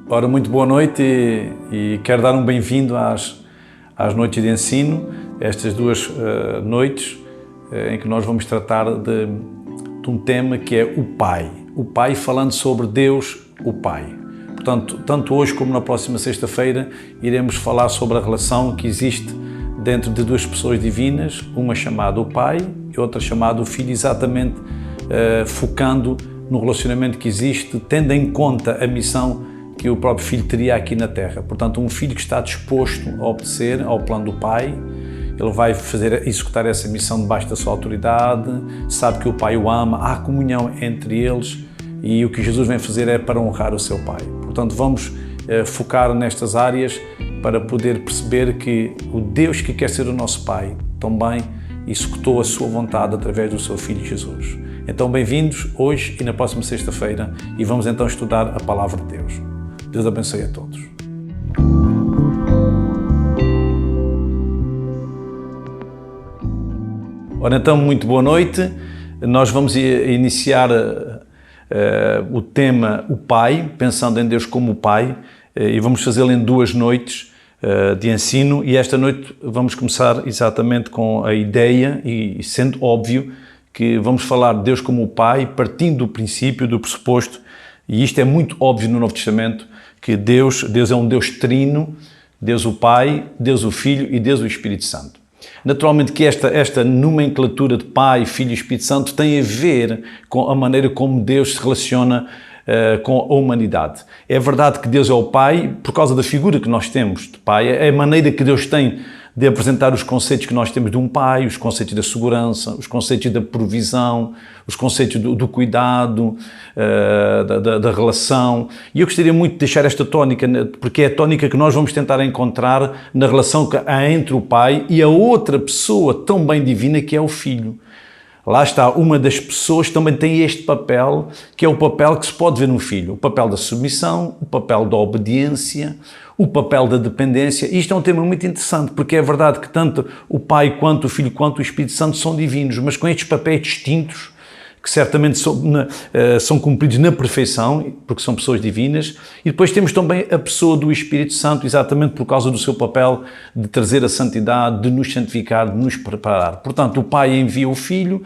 Ora, muito boa noite e quero dar um bem-vindo às noites de ensino, estas duas noites em que nós vamos tratar de um tema que é o Pai. O Pai falando sobre Deus, o Pai. Portanto, tanto hoje como na próxima sexta-feira, iremos falar sobre a relação que existe dentro de duas pessoas divinas, uma chamada o Pai e outra chamada o Filho, exatamente focando no relacionamento que existe, tendo em conta a missão que o próprio Filho teria aqui na Terra. Portanto, um filho que está disposto a obedecer ao plano do Pai, ele vai executar essa missão debaixo da sua autoridade, sabe que o Pai o ama, há comunhão entre eles e o que Jesus vem fazer é para honrar o seu Pai. Portanto, vamos focar nestas áreas para poder perceber que o Deus que quer ser o nosso Pai também executou a sua vontade através do seu Filho Jesus. Então, bem-vindos hoje e na próxima sexta-feira e vamos então estudar a Palavra de Deus. Deus abençoe a todos. Ora, então, muito boa noite. Nós vamos iniciar o tema o Pai, pensando em Deus como o Pai, e vamos fazê-lo em duas noites de ensino, e esta noite vamos começar exatamente com a ideia, e sendo óbvio que vamos falar de Deus como o Pai, partindo do princípio, do pressuposto, e isto é muito óbvio no Novo Testamento, que Deus é um Deus trino, Deus o Pai, Deus o Filho e Deus o Espírito Santo. Naturalmente que esta nomenclatura de Pai, Filho e Espírito Santo tem a ver com a maneira como Deus se relaciona com a humanidade. É verdade que Deus é o Pai por causa da figura que nós temos de Pai, é a maneira que Deus tem de apresentar os conceitos que nós temos de um pai, os conceitos da segurança, os conceitos da provisão, os conceitos do cuidado, da relação. E eu gostaria muito de deixar esta tónica, porque é a tónica que nós vamos tentar encontrar na relação que há entre o Pai e a outra pessoa tão bem divina que é o Filho. Lá está, uma das pessoas também tem este papel, que é o papel que se pode ver no Filho. O papel da submissão, o papel da obediência, o papel da dependência. E isto é um tema muito interessante, porque é verdade que tanto o Pai, quanto o Filho, quanto o Espírito Santo são divinos, mas com estes papéis distintos, que certamente são cumpridos na perfeição, porque são pessoas divinas, e depois temos também a pessoa do Espírito Santo, exatamente por causa do seu papel de trazer a santidade, de nos santificar, de nos preparar. Portanto, o Pai envia o Filho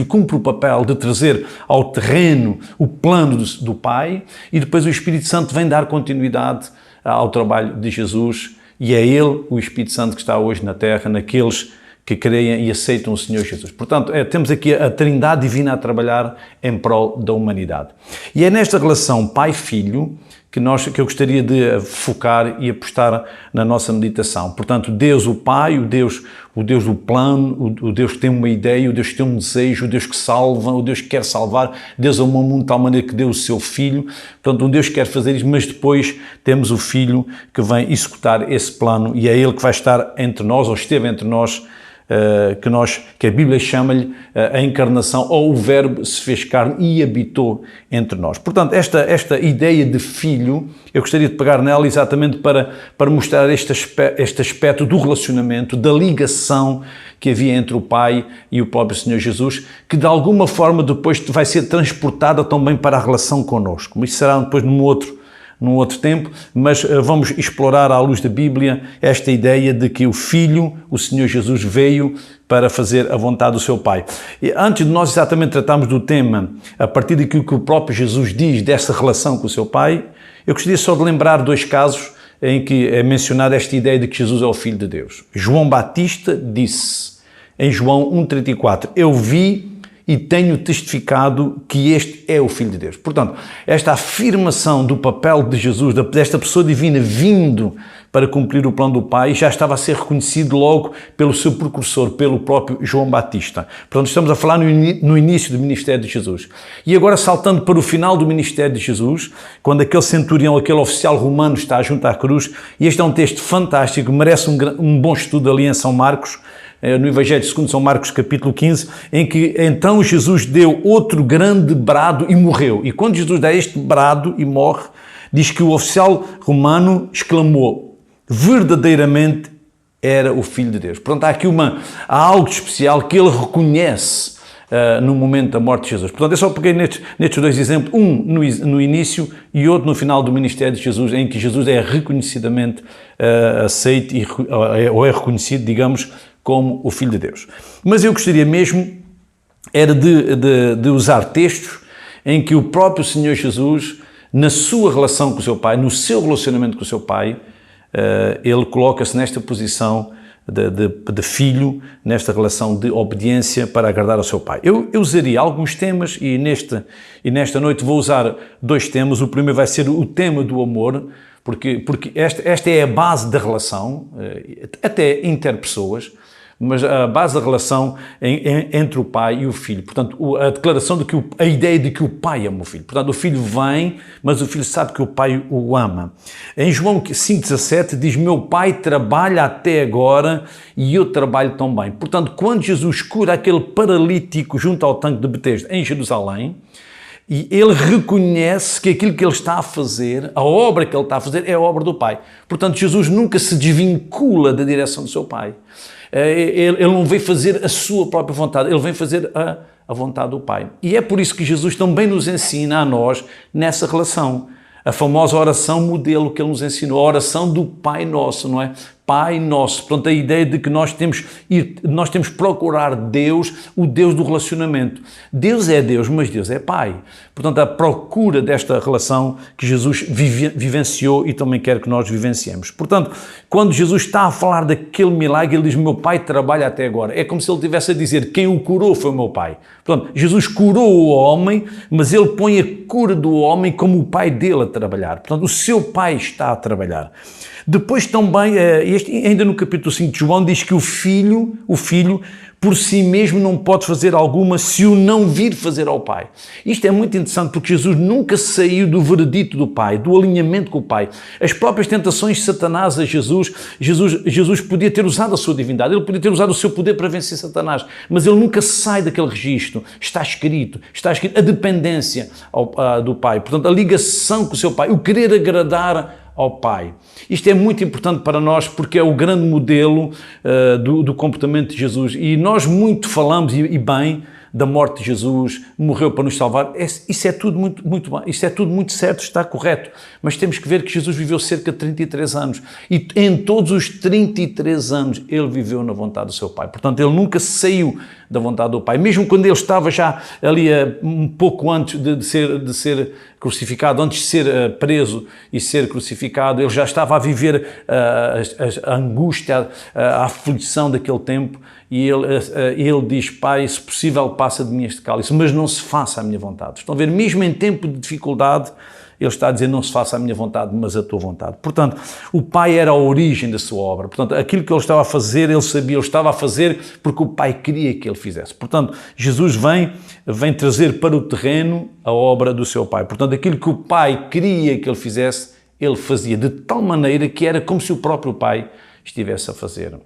cumpre o papel de trazer ao terreno o plano do Pai, e depois o Espírito Santo vem dar continuidade ao trabalho de Jesus, e é Ele, o Espírito Santo, que está hoje na Terra, naqueles que creem e aceitam o Senhor Jesus. Portanto, temos aqui a Trindade Divina a trabalhar em prol da humanidade. E é nesta relação Pai-Filho que eu gostaria de focar e apostar na nossa meditação. Portanto, Deus o Pai, o Deus do plano, o Deus que tem uma ideia, o Deus que tem um desejo, o Deus que salva, o Deus que quer salvar. Deus amou o mundo de tal maneira que deu o seu Filho. Portanto, um Deus que quer fazer isso, mas depois temos o Filho que vem executar esse plano e é Ele que vai estar entre nós, ou esteve entre nós, que a Bíblia chama-lhe a encarnação, ou o Verbo se fez carne e habitou entre nós. Portanto, esta ideia de filho, eu gostaria de pegar nela exatamente para mostrar este aspecto do relacionamento, da ligação que havia entre o Pai e o próprio Senhor Jesus, que de alguma forma depois vai ser transportada também para a relação connosco. Mas isso será depois num outro tempo, mas vamos explorar à luz da Bíblia esta ideia de que o Filho, o Senhor Jesus, veio para fazer a vontade do seu Pai. E antes de nós exatamente tratarmos do tema, a partir daquilo que o próprio Jesus diz dessa relação com o seu Pai, eu gostaria só de lembrar dois casos em que é mencionada esta ideia de que Jesus é o Filho de Deus. João Batista disse, em João 1,34, eu vi e tenho testificado que este é o Filho de Deus. Portanto, esta afirmação do papel de Jesus, desta pessoa divina vindo para cumprir o plano do Pai, já estava a ser reconhecido logo pelo seu precursor, pelo próprio João Batista. Portanto, estamos a falar no início do ministério de Jesus. E agora, saltando para o final do ministério de Jesus, quando aquele centurião, aquele oficial romano está junto à cruz, e este é um texto fantástico, merece um bom estudo ali em São Marcos, no Evangelho segundo São Marcos, capítulo 15, em que então Jesus deu outro grande brado e morreu. E quando Jesus dá este brado e morre, diz que o oficial romano exclamou, verdadeiramente era o Filho de Deus. Portanto, há aqui há algo especial que ele reconhece no momento da morte de Jesus. Portanto, eu só peguei nestes dois exemplos, um no início e outro no final do ministério de Jesus, em que Jesus é reconhecidamente aceito ou é reconhecido, digamos, como o Filho de Deus. Mas eu gostaria mesmo era de usar textos em que o próprio Senhor Jesus, na sua relação com o seu Pai, no seu relacionamento com o seu Pai, ele coloca-se nesta posição de filho, nesta relação de obediência para agradar ao seu Pai. Eu usaria alguns temas e nesta noite vou usar dois temas. O primeiro vai ser o tema do amor, porque esta é a base da relação, até interpessoas, mas a base da relação entre o pai e o filho. Portanto, a declaração de que a ideia de que o pai ama o filho. Portanto, o filho vem, mas o filho sabe que o pai o ama. Em João 5,17 diz: meu pai trabalha até agora e eu trabalho também. Portanto, quando Jesus cura aquele paralítico junto ao tanque de Betesda em Jerusalém, e ele reconhece que aquilo que ele está a fazer, a obra que ele está a fazer, é a obra do Pai. Portanto, Jesus nunca se desvincula da direção do seu Pai. Ele não vem fazer a sua própria vontade, ele vem fazer a vontade do Pai. E é por isso que Jesus também nos ensina a nós nessa relação. A famosa oração modelo que ele nos ensinou, a oração do Pai Nosso, não é? Pai Nosso. Portanto, a ideia de que nós temos que procurar Deus, o Deus do relacionamento. Deus é Deus, mas Deus é Pai. Portanto, a procura desta relação que Jesus vivenciou e também quer que nós vivenciemos. Portanto, quando Jesus está a falar daquele milagre, ele diz: meu Pai trabalha até agora. É como se ele estivesse a dizer: quem o curou foi o meu Pai. Portanto, Jesus curou o homem, mas ele põe a cura do homem como o Pai dele a trabalhar. Portanto, o seu Pai está a trabalhar. Depois também, ainda no capítulo 5 de João, diz que o filho, por si mesmo não pode fazer alguma se o não vir fazer ao Pai. Isto é muito interessante porque Jesus nunca saiu do veredito do Pai, do alinhamento com o Pai. As próprias tentações de Satanás a Jesus podia ter usado a sua divindade, ele podia ter usado o seu poder para vencer Satanás, mas ele nunca sai daquele registro. Está escrito a dependência do Pai, portanto a ligação com o seu Pai, o querer agradar ao Pai. Isto é muito importante para nós porque é o grande modelo do comportamento de Jesus e nós muito falamos e bem da morte de Jesus, morreu para nos salvar. Isso é tudo muito bem, isso é tudo muito certo, está correto, mas temos que ver que Jesus viveu cerca de 33 anos e em todos os 33 anos ele viveu na vontade do seu Pai. Portanto, ele nunca saiu da vontade do Pai, mesmo quando ele estava já ali um pouco antes de ser crucificado, antes de ser preso e ser crucificado, ele já estava a viver a angústia, a aflição daquele tempo e ele diz: Pai, se possível passa de mim este cálice, mas não se faça a minha vontade. Estão a ver, mesmo em tempo de dificuldade, ele está a dizer: não se faça a minha vontade, mas a tua vontade. Portanto, o Pai era a origem da sua obra. Portanto, aquilo que ele estava a fazer, ele sabia, ele estava a fazer porque o Pai queria que ele fizesse. Portanto, Jesus vem trazer para o terreno a obra do seu Pai. Portanto, aquilo que o Pai queria que ele fizesse, ele fazia de tal maneira que era como se o próprio Pai estivesse a fazer.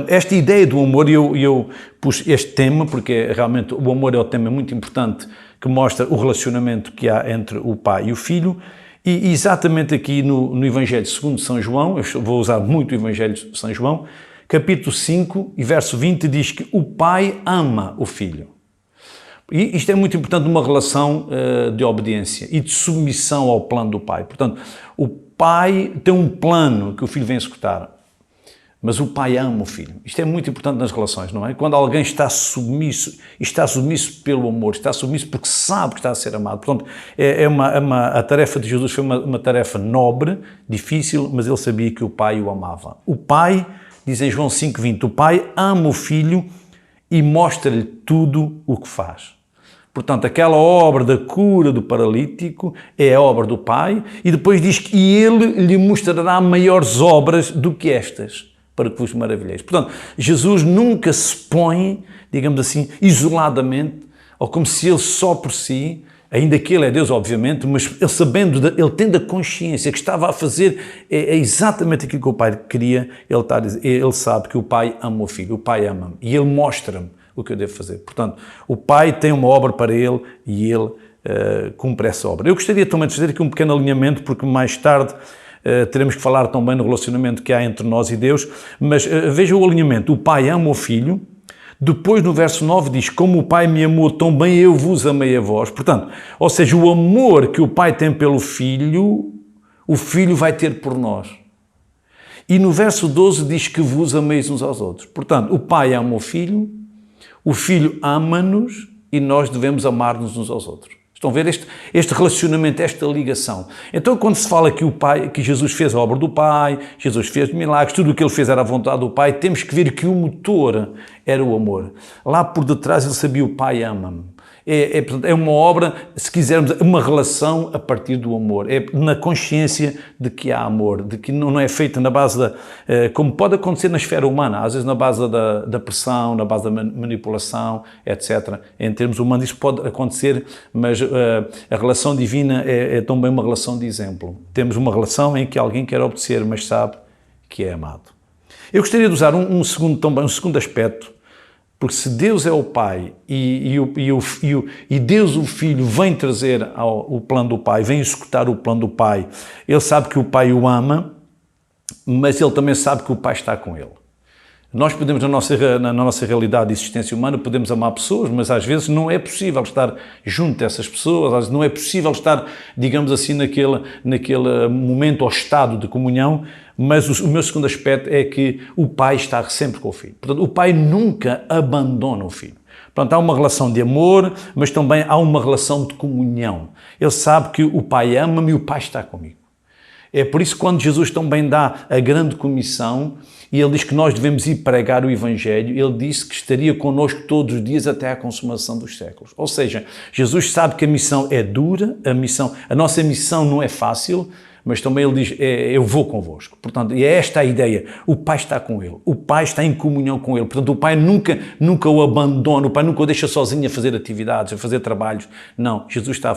Esta ideia do amor, eu pus este tema porque realmente o amor é um tema muito importante que mostra o relacionamento que há entre o pai e o filho e exatamente aqui no Evangelho segundo São João, eu vou usar muito o Evangelho de São João, capítulo 5 e verso 20 diz que o pai ama o filho. E isto é muito importante numa relação de obediência e de submissão ao plano do pai. Portanto, o pai tem um plano que o filho vem executar. Mas o pai ama o filho. Isto é muito importante nas relações, não é? Quando alguém está submisso pelo amor, está submisso porque sabe que está a ser amado. Portanto, a tarefa de Jesus foi uma tarefa nobre, difícil, mas ele sabia que o pai o amava. O pai, diz em João 5,20, o pai ama o filho e mostra-lhe tudo o que faz. Portanto, aquela obra da cura do paralítico é a obra do pai e depois diz que ele lhe mostrará maiores obras do que estas, para que vos maravilheis. Portanto, Jesus nunca se põe, digamos assim, isoladamente, ou como se ele só por si, ainda que ele é Deus, obviamente, mas ele tendo a consciência que estava a fazer é exatamente aquilo que o Pai queria, ele sabe que o Pai ama o Filho, o Pai ama-me, e ele mostra-me o que eu devo fazer. Portanto, o Pai tem uma obra para ele e ele cumpre essa obra. Eu gostaria também de fazer aqui um pequeno alinhamento, porque mais tarde teremos que falar também no relacionamento que há entre nós e Deus, mas veja o alinhamento. O pai ama o filho, Depois, no verso 9, diz: como o Pai me amou, tão bem eu vos amei a vós. Portanto, ou seja, o amor que o Pai tem pelo Filho, o Filho vai ter por nós. E no verso 12 diz que vos ameis uns aos outros. Portanto, o Pai ama o Filho ama-nos e nós devemos amar-nos uns aos outros. Estão a ver este relacionamento, esta ligação. Então, quando se fala que o Pai, que Jesus fez a obra do Pai, Jesus fez milagres, tudo o que ele fez era a vontade do Pai, temos que ver que o motor era o amor. Lá por detrás ele sabia: o Pai ama-me. É uma obra, se quisermos, uma relação a partir do amor. É na consciência de que há amor, de que não é feita na base da... como pode acontecer na esfera humana, às vezes na base da pressão, na base da manipulação, etc. Em termos humanos isso pode acontecer, mas a relação divina é também uma relação de exemplo. Temos uma relação em que alguém quer obedecer, mas sabe que é amado. Eu gostaria de usar um segundo aspecto, porque se Deus é o Pai e Deus o Filho vem trazer o plano do Pai, vem executar o plano do Pai, ele sabe que o Pai o ama, mas ele também sabe que o Pai está com ele. Nós podemos, na nossa realidade de existência humana, podemos amar pessoas, mas às vezes não é possível estar junto dessas pessoas, às vezes não é possível estar, digamos assim, naquele momento ou estado de comunhão. Mas o meu segundo aspecto é que o Pai está sempre com o Filho. Portanto, o Pai nunca abandona o Filho. Portanto, há uma relação de amor, mas também há uma relação de comunhão. Ele sabe que o Pai ama-me e o Pai está comigo. É por isso que quando Jesus também dá a grande comissão, e ele diz que nós devemos ir pregar o Evangelho, ele disse que estaria connosco todos os dias até à consumação dos séculos. Ou seja, Jesus sabe que a missão é dura, a nossa missão não é fácil, mas também ele diz: eu vou convosco. Portanto, é esta a ideia. O Pai está com ele. O Pai está em comunhão com ele. Portanto, o Pai nunca o abandona. O Pai nunca o deixa sozinho a fazer atividades, a fazer trabalhos. Não, Jesus está a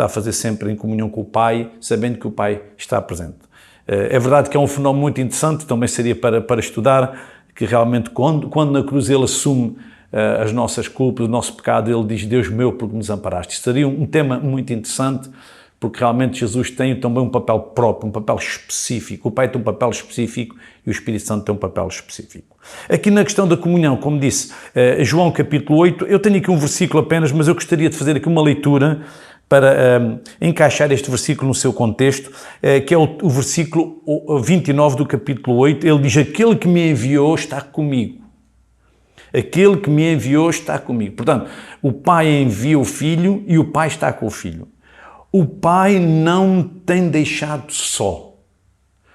fazer sempre em comunhão com o Pai, sabendo que o Pai está presente. É verdade que é um fenómeno muito interessante, também seria para estudar, que realmente quando na cruz ele assume as nossas culpas, o nosso pecado, ele diz: Deus meu, porque me desamparaste. Isto seria um tema muito interessante, porque realmente Jesus tem também um papel próprio, um papel específico. O Pai tem um papel específico e o Espírito Santo tem um papel específico. Aqui na questão da comunhão, como disse, João capítulo 8, eu tenho aqui um versículo apenas, mas eu gostaria de fazer aqui uma leitura para encaixar este versículo no seu contexto, que é o versículo 29 do capítulo 8. Ele diz: aquele que me enviou está comigo. Aquele que me enviou está comigo. Portanto, o Pai envia o Filho e o Pai está com o Filho. O Pai não tem deixado só.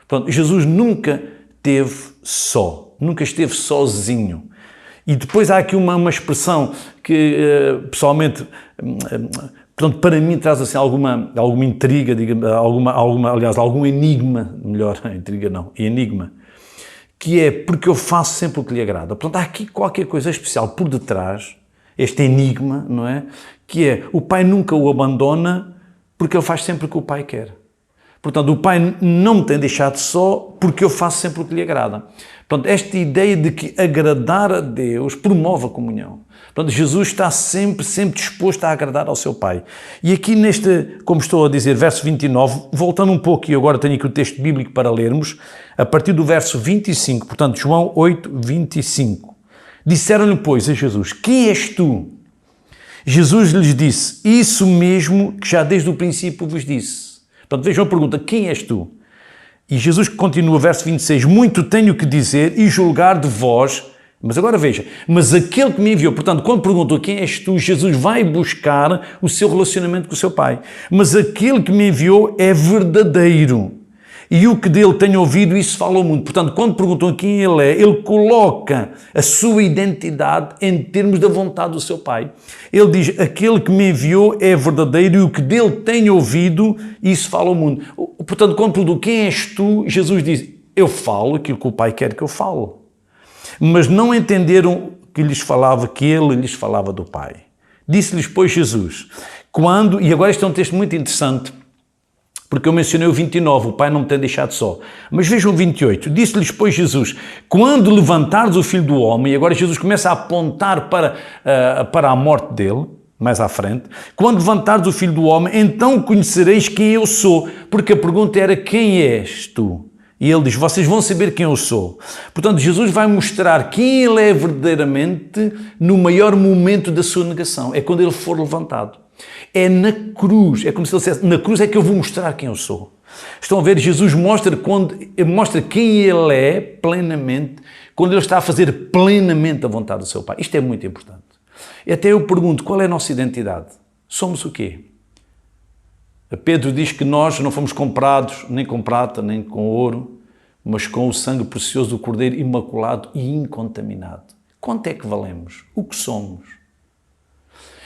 Portanto, Jesus nunca esteve só, nunca esteve sozinho. E depois há aqui uma expressão que, pessoalmente, portanto, para mim traz assim alguma intriga, aliás, algum enigma, melhor, intriga não, enigma, que é: porque eu faço sempre o que lhe agrada. Portanto, há aqui qualquer coisa especial por detrás, este enigma, não é? Que é: o Pai nunca o abandona, porque ele faz sempre o que o Pai quer. Portanto, o Pai não me tem deixado só, porque eu faço sempre o que lhe agrada. Portanto, esta ideia de que agradar a Deus promove a comunhão. Portanto, Jesus está sempre disposto a agradar ao seu Pai. E aqui como estou a dizer, verso 29, voltando um pouco, e agora tenho aqui o texto bíblico para lermos, a partir do verso 25, portanto, João 8, 25. Disseram-lhe, pois, a Jesus: quem és tu? Jesus lhes disse: isso mesmo que já desde o princípio vos disse. Portanto, vejam a pergunta: quem és tu? E Jesus continua, verso 26, muito tenho que dizer e julgar de vós, mas agora veja, mas aquele que me enviou, portanto, quando perguntou quem és tu, Jesus vai buscar o seu relacionamento com o seu Pai. Mas aquele que me enviou é verdadeiro. E o que dele tenho ouvido, isso fala ao mundo. Portanto, quando perguntam quem ele é, ele coloca a sua identidade em termos da vontade do seu Pai. Ele diz: aquele que me enviou é verdadeiro e o que dele tenho ouvido, isso fala ao mundo. Portanto, quando perguntam quem és tu, Jesus diz: eu falo aquilo que o Pai quer que eu fale. Mas não entenderam que ele lhes falava do Pai. Disse-lhes, pois, Jesus, e agora este é um texto muito interessante, porque eu mencionei o 29, o Pai não me tem deixado só. Mas vejam o 28, disse-lhes, pois, Jesus, quando levantares o Filho do Homem, e agora Jesus começa a apontar para a morte dele, mais à frente, quando levantares o Filho do Homem, então conhecereis quem eu sou, porque a pergunta era: quem és tu? E ele diz, vocês vão saber quem eu sou. Portanto, Jesus vai mostrar quem ele é verdadeiramente no maior momento da sua negação. É quando ele for levantado. É na cruz, é como se ele dissesse, na cruz é que eu vou mostrar quem eu sou. Estão a ver, Jesus mostra quem ele é plenamente, quando ele está a fazer plenamente a vontade do seu Pai. Isto é muito importante. E até eu pergunto, qual é a nossa identidade? Somos o quê? Pedro diz que nós não fomos comprados nem com prata, nem com ouro, mas com o sangue precioso do Cordeiro imaculado e incontaminado. Quanto é que valemos? O que somos?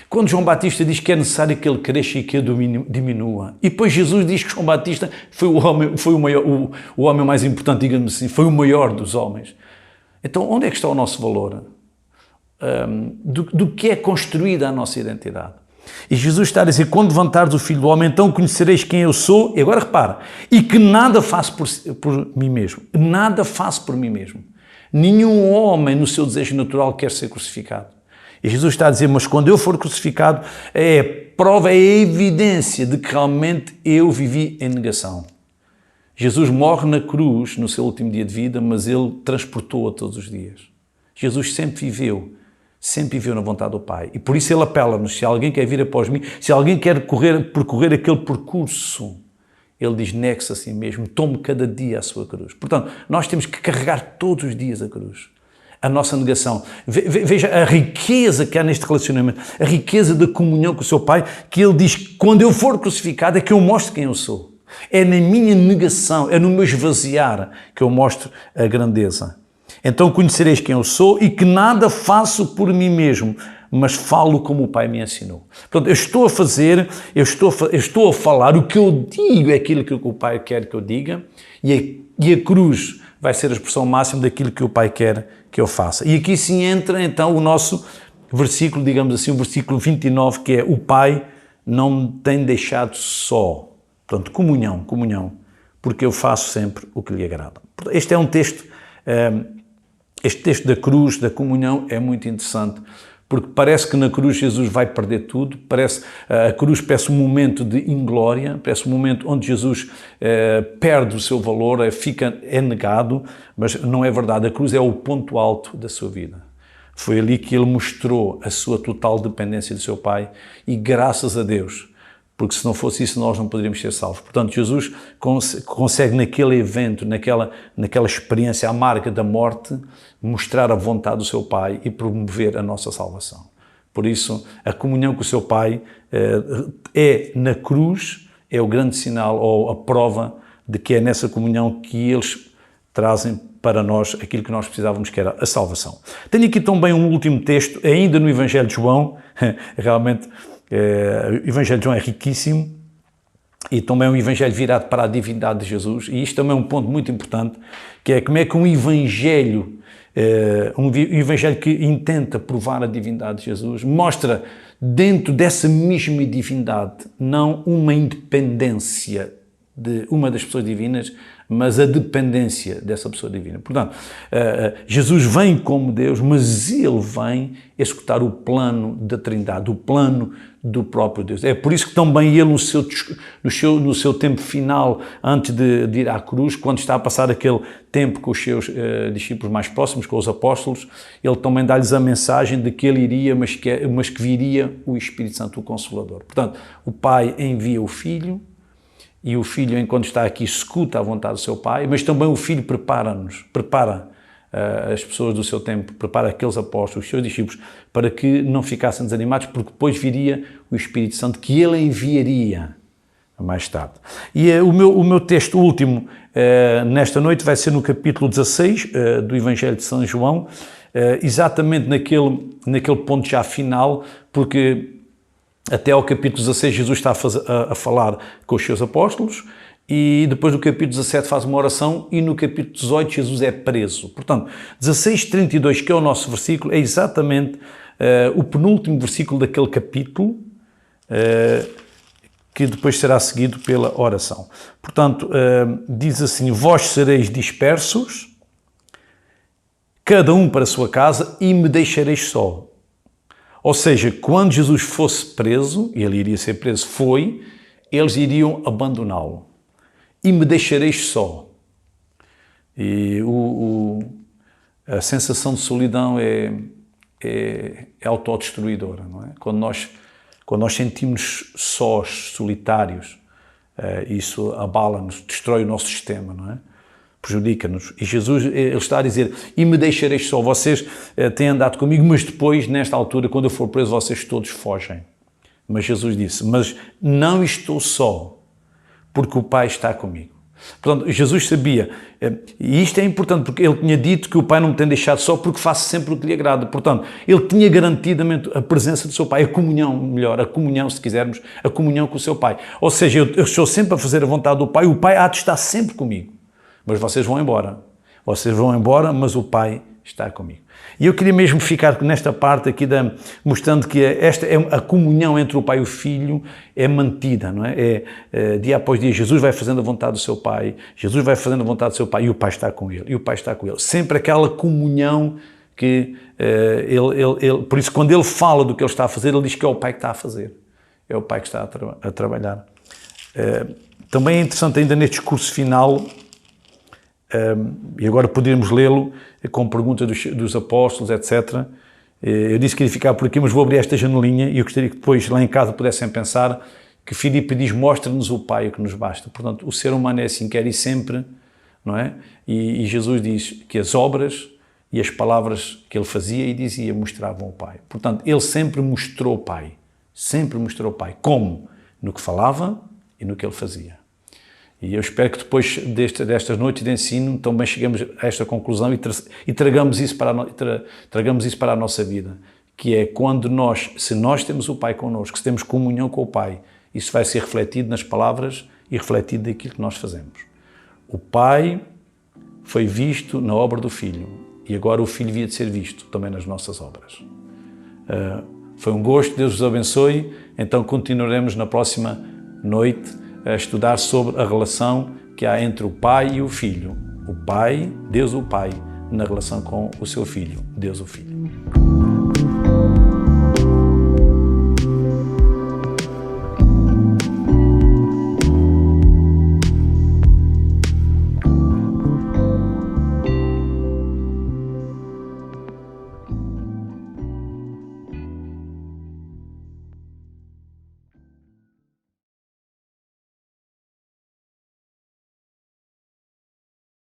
Quando João Batista diz que é necessário que ele cresça e que eu diminua, e depois Jesus diz que João Batista foi o homem mais importante, digamos assim, foi o maior dos homens. Então, onde é que está o nosso valor? Do que é construída a nossa identidade? E Jesus está a dizer, quando levantares o Filho do Homem, então conhecereis quem eu sou, e agora repara, e que nada faço por mim mesmo. Nada faço por mim mesmo. Nenhum homem no seu desejo natural quer ser crucificado. E Jesus está a dizer, mas quando eu for crucificado, é a prova, é a evidência de que realmente eu vivi em negação. Jesus morre na cruz no seu último dia de vida, mas ele transportou-a todos os dias. Jesus sempre viveu na vontade do Pai. E por isso ele apela-nos, se alguém quer vir após mim, se alguém quer percorrer aquele percurso, ele diz, negue-se a si mesmo, tome cada dia a sua cruz. Portanto, nós temos que carregar todos os dias a cruz. A nossa negação. Veja a riqueza que há neste relacionamento, a riqueza da comunhão com o seu Pai, que ele diz, quando eu for crucificado é que eu mostro quem eu sou. É na minha negação, é no meu esvaziar que eu mostro a grandeza. Então conhecereis quem eu sou e que nada faço por mim mesmo, mas falo como o Pai me ensinou. Portanto, eu estou a falar, o que eu digo é aquilo que o Pai quer que eu diga, e a cruz vai ser a expressão máxima daquilo que o Pai quer que eu faça. E aqui sim entra então o nosso versículo, digamos assim, o versículo 29, que é, o Pai não me tem deixado só. Portanto, comunhão, porque eu faço sempre o que lhe agrada. Este é um texto, este texto da cruz, da comunhão, é muito interessante, porque parece que na cruz Jesus vai perder tudo, a cruz parece um momento de inglória, parece um momento onde Jesus perde o seu valor, é negado, mas não é verdade, a cruz é o ponto alto da sua vida. Foi ali que ele mostrou a sua total dependência do seu Pai e graças a Deus, porque se não fosse isso nós não poderíamos ser salvos. Portanto, Jesus consegue naquele evento, naquela experiência amarga da morte, mostrar a vontade do seu Pai e promover a nossa salvação. Por isso, a comunhão com o seu Pai na cruz, é o grande sinal ou a prova de que é nessa comunhão que eles trazem para nós aquilo que nós precisávamos, que era a salvação. Tenho aqui também um último texto, ainda no Evangelho de João, realmente o Evangelho de João é riquíssimo e também é um Evangelho virado para a divindade de Jesus, e isto também é um ponto muito importante, que é como é que um Evangelho que intenta provar a divindade de Jesus, mostra dentro dessa mesma divindade não uma independência de uma das pessoas divinas, mas a dependência dessa pessoa divina. Portanto, Jesus vem como Deus, mas ele vem executar o plano da Trindade, o plano do próprio Deus. É por isso que também ele, no seu tempo final, antes de ir à cruz, quando está a passar aquele tempo com os seus discípulos mais próximos, com os apóstolos, ele também dá-lhes a mensagem de que ele iria, mas que viria o Espírito Santo, o Consolador. Portanto, o Pai envia o Filho, e o Filho, enquanto está aqui, escuta a vontade do seu Pai, mas também o Filho prepara as pessoas do seu tempo, prepara aqueles apóstolos, os seus discípulos, para que não ficassem desanimados, porque depois viria o Espírito Santo, que ele enviaria mais tarde. E o meu texto último nesta noite vai ser no capítulo 16 do Evangelho de São João, exatamente naquele ponto já final, porque até ao capítulo 16 Jesus está a falar com os seus apóstolos, e depois do capítulo 17 faz uma oração, e no capítulo 18 Jesus é preso. Portanto, 16:32, que é o nosso versículo, é exatamente o penúltimo versículo daquele capítulo, que depois será seguido pela oração. Portanto, diz assim, vós sereis dispersos, cada um para a sua casa, e me deixareis só. Ou seja, quando Jesus fosse preso, e ele iria ser preso, eles iriam abandoná-lo. E me deixareis só. E a sensação de solidão é autodestruidora, não é? Quando nós sentimos sós, solitários, isso abala-nos, destrói o nosso sistema, não é? Prejudica-nos. E Jesus, ele está a dizer, e me deixareis só, vocês têm andado comigo, mas depois, nesta altura, quando eu for preso, vocês todos fogem. Mas Jesus disse, mas não estou só, porque o Pai está comigo. Portanto, Jesus sabia, e isto é importante, porque ele tinha dito que o Pai não me tem deixado só porque faço sempre o que lhe agrada. Portanto, ele tinha garantidamente a presença do seu Pai, a comunhão, melhor, a comunhão, se quisermos, a comunhão com o seu Pai. Ou seja, eu estou sempre a fazer a vontade do Pai, o Pai há de estar sempre comigo. Mas vocês vão embora. Vocês vão embora, mas o Pai está comigo. E eu queria mesmo ficar nesta parte aqui, mostrando que esta é a comunhão entre o Pai e o Filho é mantida, não é? Dia após dia, Jesus vai fazendo a vontade do seu Pai, Jesus vai fazendo a vontade do seu Pai e o Pai está com ele, e o Pai está com ele. Sempre aquela comunhão que por isso, quando ele fala do que ele está a fazer, ele diz que é o Pai que está a fazer. É o Pai que está a trabalhar. Também é interessante ainda neste discurso final, e agora poderíamos lê-lo com perguntas dos apóstolos, etc. Eu disse que ia ficar por aqui, mas vou abrir esta janelinha e eu gostaria que depois lá em casa pudessem pensar que Filipe diz, mostra-nos o Pai, o que nos basta. Portanto, o ser humano é assim, quer ir sempre, não é? E Jesus diz que as obras e as palavras que ele fazia e dizia mostravam o Pai. Portanto, ele sempre mostrou o Pai. Sempre mostrou o Pai. Como? No que falava e no que ele fazia. E eu espero que depois destas noites de ensino também cheguemos a esta conclusão e tragamos isso para a nossa vida, que é quando se nós temos o Pai connosco, se temos comunhão com o Pai, isso vai ser refletido nas palavras e refletido naquilo que nós fazemos. O Pai foi visto na obra do Filho e agora o Filho havia de ser visto também nas nossas obras. Foi um gosto, Deus vos abençoe, então continuaremos na próxima noite a estudar sobre a relação que há entre o Pai e o Filho. O Pai, Deus o Pai, na relação com o seu Filho, Deus o Filho.